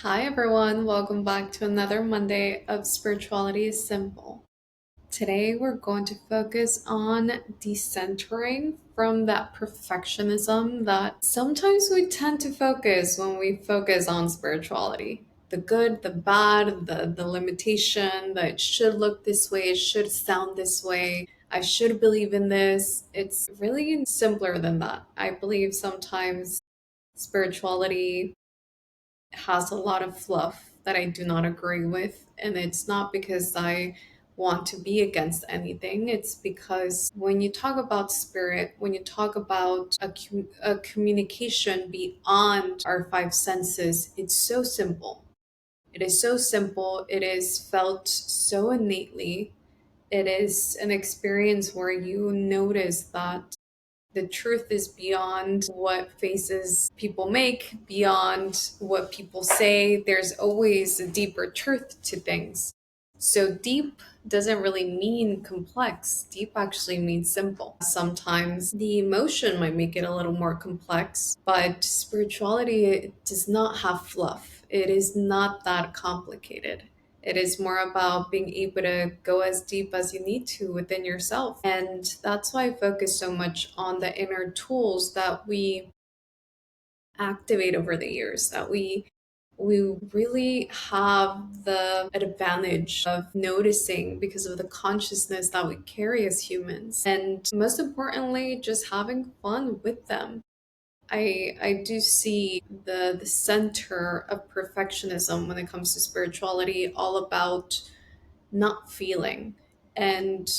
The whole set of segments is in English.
Hi everyone, welcome back to another Monday of Spirituality is Simple. Today we're going to focus on decentering from that perfectionism that sometimes we tend to focus when we focus on spirituality. The good, the bad, the limitation that it should look this way, it should sound this way, I should believe in this. It's really simpler than that. I believe sometimes spirituality has a lot of fluff that I do not agree with. And it's not because I want to be against anything. It's because when you talk about spirit, when you talk about a communication beyond our five senses, it's so simple. It is so simple. It is felt so innately. It is an experience where you notice that the truth is beyond what faces people make, beyond what people say. There's always a deeper truth to things. So, deep doesn't really mean complex. Deep actually means simple. Sometimes the emotion might make it a little more complex, but spirituality does not have fluff. It is not that complicated. It is more about being able to go as deep as you need to within yourself. And that's why I focus so much on the inner tools that we activate over the years, that we really have the advantage of noticing because of the consciousness that we carry as humans. And most importantly, just having fun with them. I do see the center of perfectionism when it comes to spirituality all about not feeling and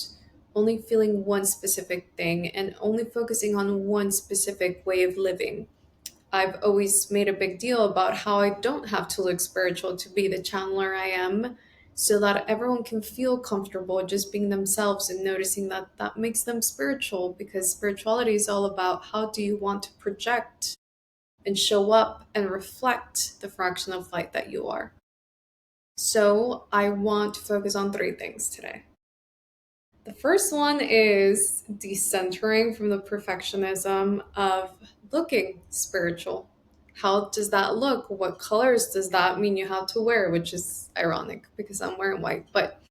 only feeling one specific thing and only focusing on one specific way of living. I've always made a big deal about how I don't have to look spiritual to be the channeler I am, so that everyone can feel comfortable just being themselves and noticing that that makes them spiritual, because spirituality is all about how do you want to project and show up and reflect the fraction of light that you are. So, I want to focus on three things today. The first one is decentering from the perfectionism of looking spiritual. How does that look? What colors does that mean you have to wear? Which is ironic because I'm wearing white, but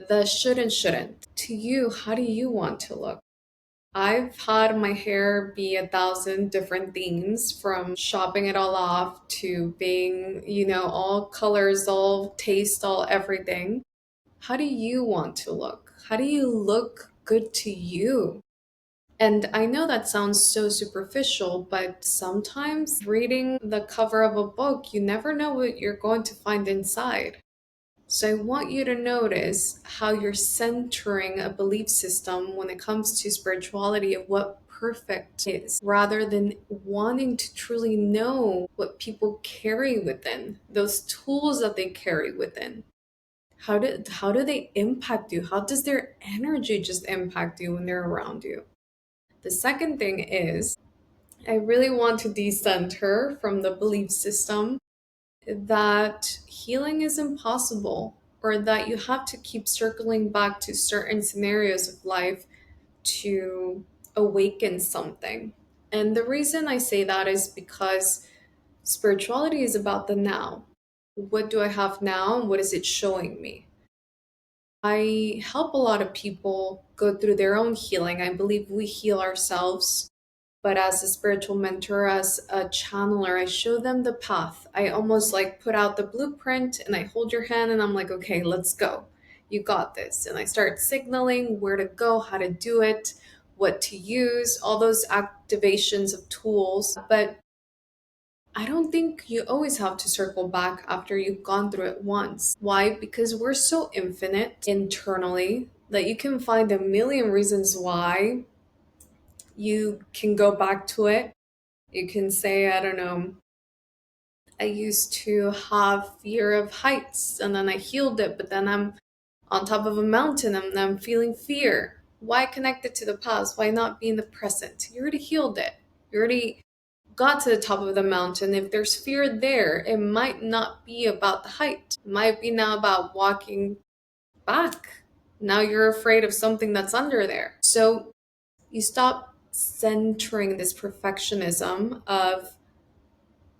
the should and shouldn't. To you, how do you want to look? I've had my hair be a thousand different themes, from shopping it all off to being, all colors, all taste, all everything. How do you want to look? How do you look good to you? And I know that sounds so superficial, but sometimes reading the cover of a book, you never know what you're going to find inside. So I want you to notice how you're centering a belief system when it comes to spirituality of what perfect is, rather than wanting to truly know what people carry within, those tools that they carry within. How do they impact you? How does their energy just impact you when they're around you? The second thing is, I really want to decenter from the belief system that healing is impossible, or that you have to keep circling back to certain scenarios of life to awaken something. And the reason I say that is because spirituality is about the now. What do I have now? What is it showing me? I help a lot of people go through their own healing. I believe we heal ourselves. But as a spiritual mentor, as a channeler, I show them the path. I almost like put out the blueprint and I hold your hand and I'm like, okay, let's go. You got this. And I start signaling where to go, how to do it, what to use, all those activations of tools. But I don't think you always have to circle back after you've gone through it once. Why? Because we're so infinite internally that you can find a million reasons why you can go back to it. You can say, I don't know, I used to have fear of heights and then I healed it, but then I'm on top of a mountain and I'm feeling fear. Why connect it to the past? Why not be in the present? You already healed it. You already got to the top of the mountain. If there's fear there, it might not be about the height. It might be now about walking back. Now you're afraid of something that's under there. So you stop centering this perfectionism of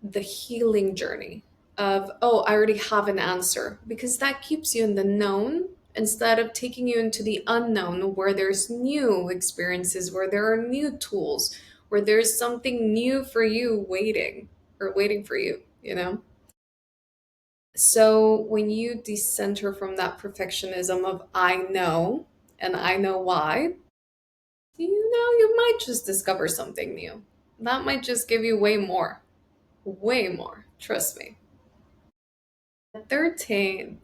the healing journey. of, oh, I already have an answer, because that keeps you in the known instead of taking you into the unknown where there's new experiences, where there are new tools, where there's something new for you waiting or waiting for you, you know? So when you decenter from that perfectionism of I know and I know why, you might just discover something new. That might just give you way more. Trust me. Third thing,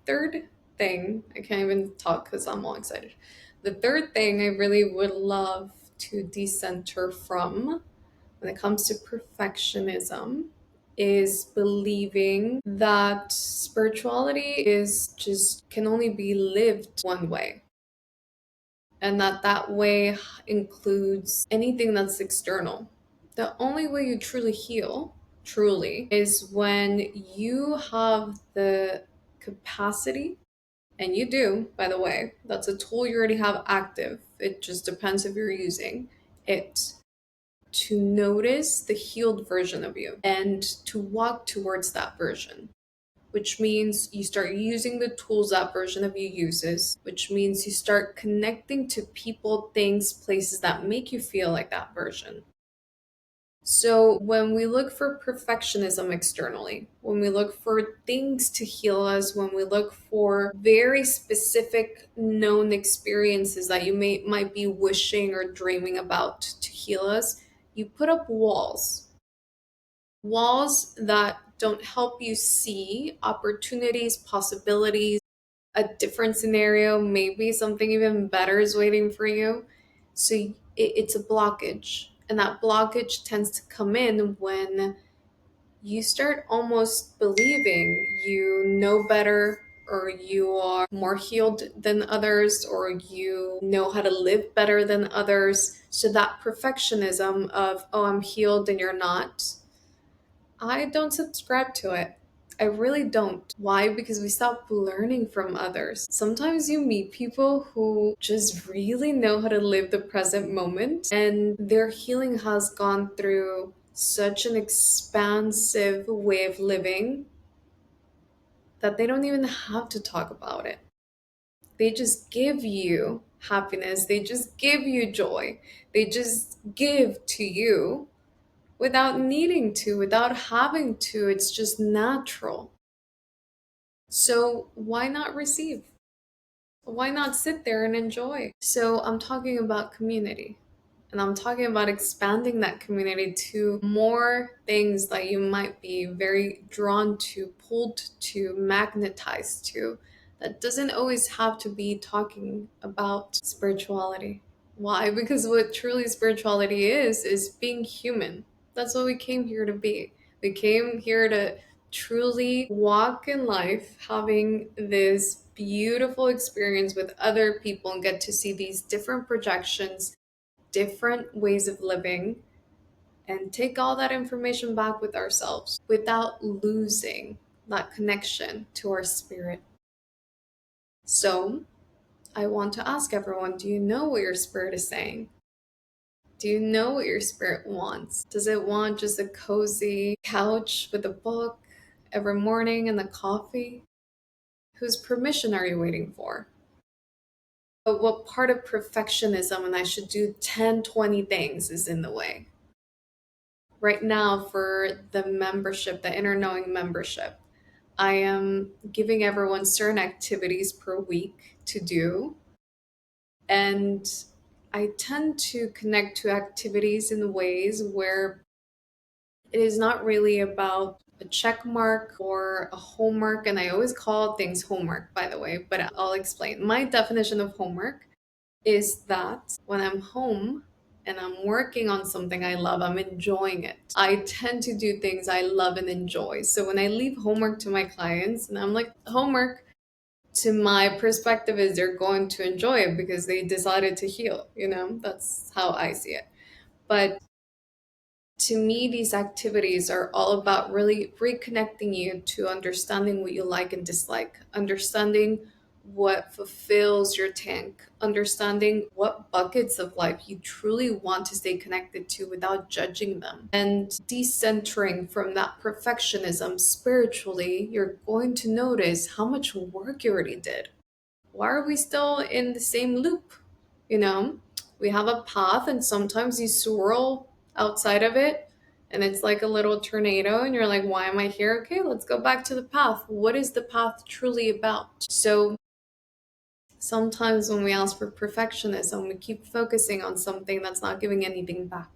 I can't even talk because I'm all excited. The third thing I really would love to decenter from when it comes to perfectionism is believing that spirituality is just can only be lived one way, and that way includes anything that's external. The only way you truly heal, truly, is when you have the capacity, and you do, by the way, that's a tool you already have active. It just depends if you're using it, to notice the healed version of you and to walk towards that version, which means you start using the tools that version of you uses, which means you start connecting to people, things, places that make you feel like that version. So when we look for perfectionism externally, when we look for things to heal us, when we look for very specific known experiences that you might be wishing or dreaming about to heal us, you put up walls that don't help you see opportunities, possibilities, a different scenario, maybe something even better is waiting for you. So it's a blockage. And that blockage tends to come in when you start almost believing you know better, or you are more healed than others, or you know how to live better than others. So that perfectionism of, oh, I'm healed and you're not, I don't subscribe to it. I really don't. Why? Because we stop learning from others. Sometimes you meet people who just really know how to live the present moment, and their healing has gone through such an expansive way of living that they don't even have to talk about it. They just give you happiness, they just give you joy, they just give to you without needing to, without having to. It's just natural. So why not receive? Why not sit there and enjoy? So I'm talking about community. And I'm talking about expanding that community to more things that you might be very drawn to, pulled to, magnetized to. That doesn't always have to be talking about spirituality. Why? Because what truly spirituality is being human. That's what we came here to be. We came here to truly walk in life, having this beautiful experience with other people and get to see these different projections, different ways of living, and take all that information back with ourselves without losing that connection to our spirit. So, I want to ask everyone, do you know what your spirit is saying? Do you know what your spirit wants? Does it want just a cozy couch with a book every morning and the coffee? Whose permission are you waiting for? But what part of perfectionism and I should do 10, 20 things is in the way? Right now, for the membership, the Inner Knowing membership, I am giving everyone certain activities per week to do. And I tend to connect to activities in ways where it is not really about a check mark or a homework. And I always call things homework, by the way, but I'll explain. My definition of homework is that when I'm home and I'm working on something I love, I'm enjoying it. I tend to do things I love and enjoy. So when I leave homework to my clients and I'm like, homework, to my perspective is they're going to enjoy it because they decided to heal, That's how I see it. But to me, these activities are all about really reconnecting you to understanding what you like and dislike, understanding what fulfills your tank, understanding what buckets of life you truly want to stay connected to without judging them, and decentering from that perfectionism spiritually, you're going to notice how much work you already did. Why are we still in the same loop? You know, we have a path, and sometimes you swirl outside of it, and it's like a little tornado, and you're like, why am I here? Okay, let's go back to the path. What is the path truly about? So sometimes when we ask for perfectionism, we keep focusing on something that's not giving anything back.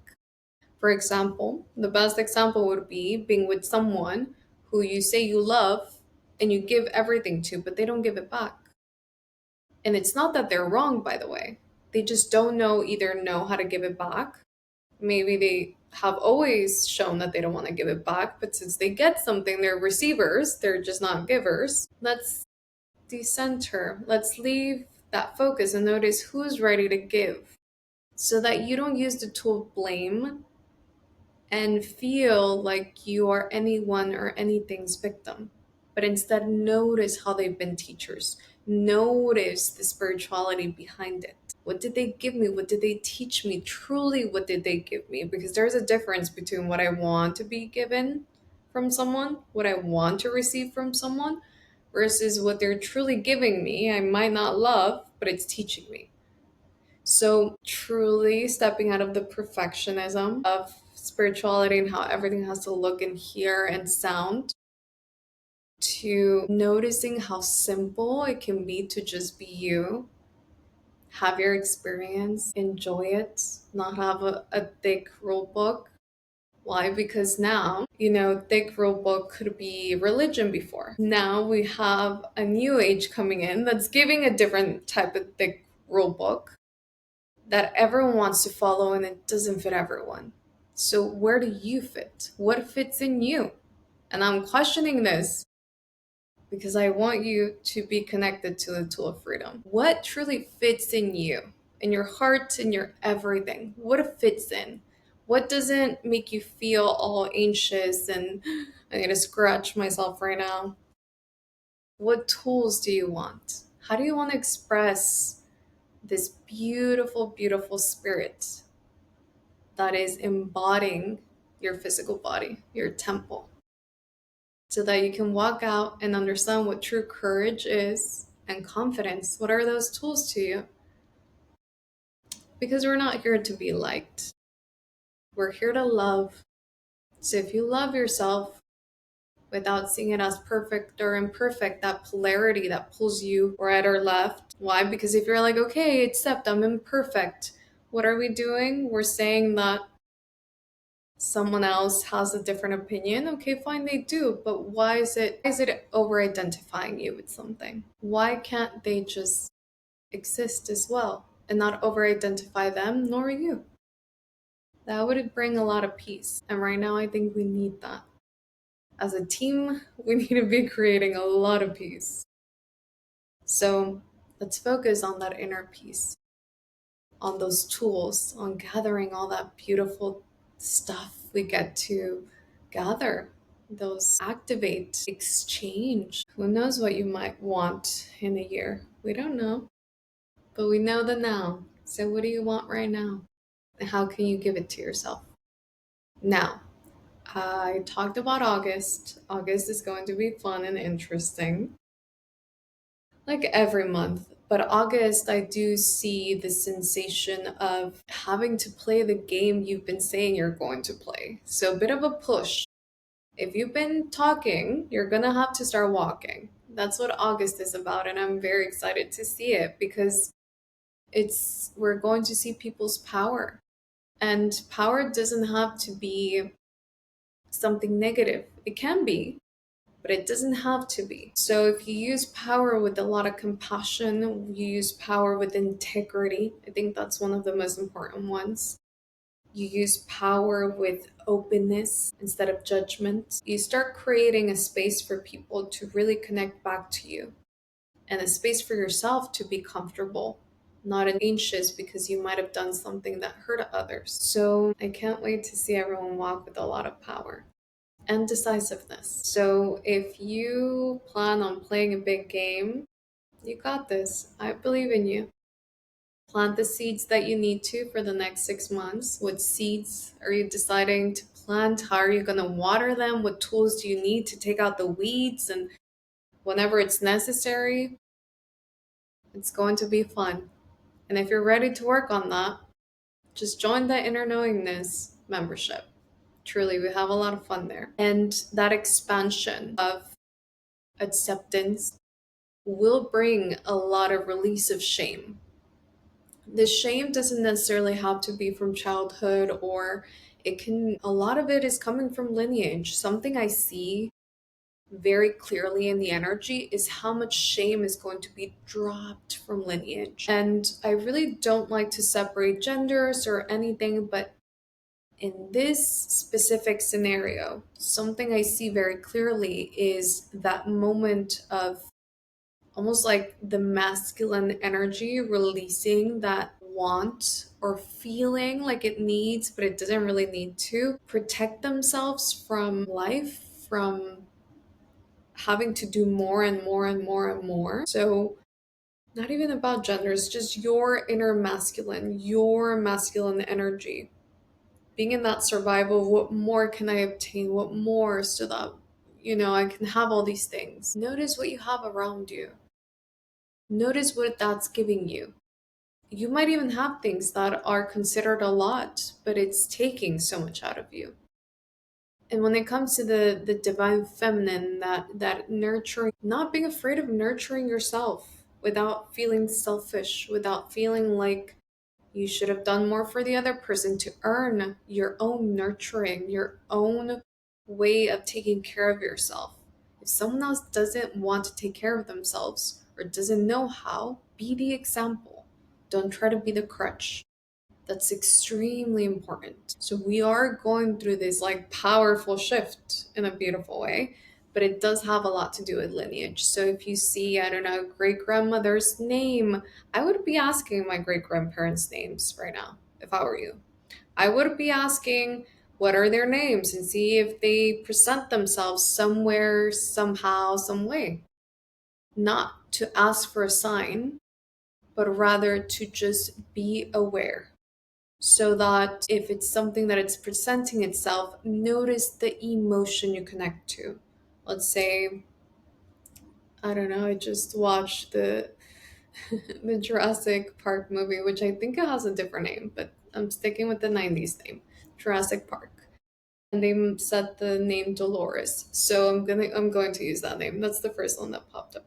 For example, the best example would be being with someone who you say you love and you give everything to, but they don't give it back. And it's not that they're wrong, by the way. They just don't know how to give it back. Maybe they have always shown that they don't want to give it back, but since they get something, they're receivers, they're just not givers. Let's decenter. Let's leave that focus and notice who's ready to give so that you don't use the tool of blame and feel like you are anyone or anything's victim. But instead, notice how they've been teachers. Notice the spirituality behind it. What did they give me? What did they teach me? Truly, what did they give me? Because there's a difference between what I want to be given from someone, what I want to receive from someone, versus what they're truly giving me. I might not love, but it's teaching me. So, truly stepping out of the perfectionism of spirituality and how everything has to look and hear and sound, to noticing how simple it can be to just be you, have your experience, enjoy it, not have a thick rule book. Why? Because now, thick rule book could be religion before. Now we have a new age coming in that's giving a different type of thick rule book that everyone wants to follow, and it doesn't fit everyone. So where do you fit? What fits in you? And I'm questioning this because I want you to be connected to the tool of freedom. What truly fits in your heart, in your everything? What fits in? What doesn't make you feel all anxious and I need to scratch myself right now? What tools do you want? How do you want to express this beautiful, beautiful spirit that is embodying your physical body, your temple, so that you can walk out and understand what true courage is and confidence? What are those tools to you? Because we're not here to be liked, we're here to love. So if you love yourself without seeing it as perfect or imperfect, that polarity that pulls you right or left. Why? Because if you're like, okay, accept I'm imperfect, what are we doing? We're saying that someone else has a different opinion. Okay, fine, they do, but why is it over identifying you with something? Why can't they just exist as well and not over identify them nor you? That would bring a lot of peace, and right now I think we need that. As a team, we need to be creating a lot of peace. So let's focus on that inner peace, on those tools, on gathering all that beautiful stuff we get to gather. Those activate, exchange. Who knows what you might want in a year? We don't know, but we know the now. So, what do you want right now? And how can you give it to yourself? Now, I talked about August. August is going to be fun and interesting, like every month. But August, I do see the sensation of having to play the game you've been saying you're going to play. So, a bit of a push. If you've been talking, you're going to have to start walking. That's what August is about. And I'm very excited to see it because we're going to see people's power. And power doesn't have to be something negative. It can be, but it doesn't have to be. So if you use power with a lot of compassion, you use power with integrity. I think that's one of the most important ones. You use power with openness instead of judgment. You start creating a space for people to really connect back to you and a space for yourself to be comfortable, not anxious because you might have done something that hurt others. So I can't wait to see everyone walk with a lot of power and decisiveness. So if you plan on playing a big game, You got this. I believe in you. Plant the seeds that you need to for the next 6 months. What seeds are you deciding to plant? How are you going to water them? What tools do you need to take out the weeds? And whenever it's necessary, it's going to be fun. And if you're ready to work on that, just join the Inner Knowingness membership. Truly, we have a lot of fun there. And that expansion of acceptance will bring a lot of release of shame. The shame doesn't necessarily have to be from childhood, or a lot of it is coming from lineage. Something I see very clearly in the energy is how much shame is going to be dropped from lineage. And I really don't like to separate genders or anything, but in this specific scenario, something I see very clearly is that moment of almost like the masculine energy releasing that want or feeling like it needs, but it doesn't really need to protect themselves from life, from having to do more and more and more and more. So, not even about gender, it's just your inner masculine, your masculine energy. Being in that survival, what more can I obtain? What more so that, I can have all these things? Notice what you have around you. Notice what that's giving you. You might even have things that are considered a lot, but it's taking so much out of you. And when it comes to the divine feminine, that nurturing, not being afraid of nurturing yourself without feeling selfish, without feeling like you should have done more for the other person, to earn your own nurturing, your own way of taking care of yourself. If someone else doesn't want to take care of themselves or doesn't know how, be the example. Don't try to be the crutch. That's extremely important. So we are going through this like powerful shift in a beautiful way, but it does have a lot to do with lineage. So if you see, I don't know, great grandmother's name, I would be asking my great grandparents' names right now if I were you. I would be asking what are their names and see if they present themselves somewhere, somehow, some way. Not to ask for a sign, but rather to just be aware, so that if it's something that it's presenting itself, notice the emotion you connect to. Let's say, I don't know, I just watched the the Jurassic Park movie, which I think it has a different name, but I'm sticking with the 90s name, Jurassic Park. And they said the name Dolores. So I'm going to use that name. That's the first one that popped up.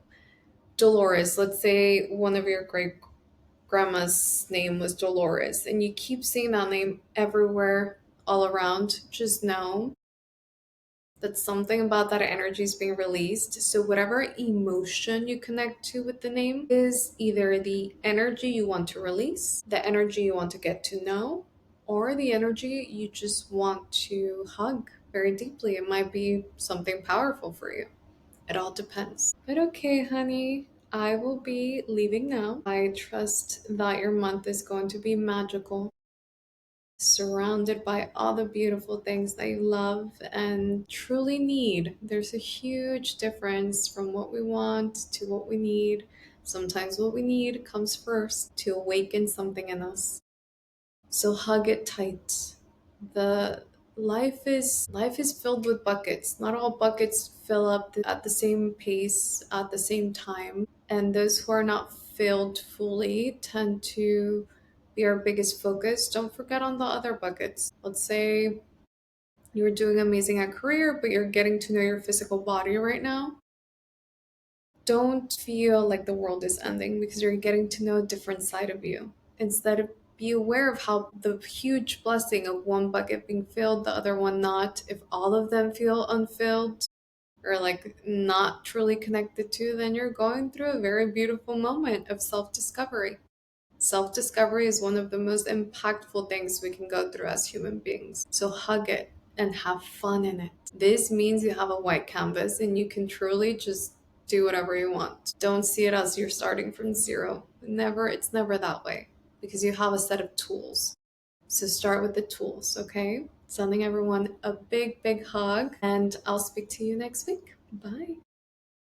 Dolores, let's say one of your great grandma's name was Dolores, and you keep seeing that name everywhere, all around, just know that something about that energy is being released. So, whatever emotion you connect to with the name is either the energy you want to release, the energy you want to get to know, or the energy you just want to hug very deeply. It might be something powerful for you. It all depends. But okay, honey, I will be leaving now. I trust that your month is going to be magical, surrounded by all the beautiful things that you love and truly need. There's a huge difference from what we want to what we need. Sometimes what we need comes first to awaken something in us. So hug it tight. The life is filled with buckets. Not all buckets fill up at the same pace at the same time, and those who are not filled fully tend to be our biggest focus. Don't forget on the other buckets. Let's say you're doing amazing at career, but you're getting to know your physical body right now. Don't feel like the world is ending because you're getting to know a different side of you. Instead of be aware of how the huge blessing of one bucket being filled, the other one not. If all of them feel unfilled or like not truly connected to, then you're going through a very beautiful moment of self-discovery. Self-discovery is one of the most impactful things we can go through as human beings. So hug it and have fun in it. This means you have a white canvas and you can truly just do whatever you want. Don't see it as you're starting from zero. It's never that way because you have a set of tools. So start with the tools, okay? Sending everyone a big, big hug, and I'll speak to you next week. Bye.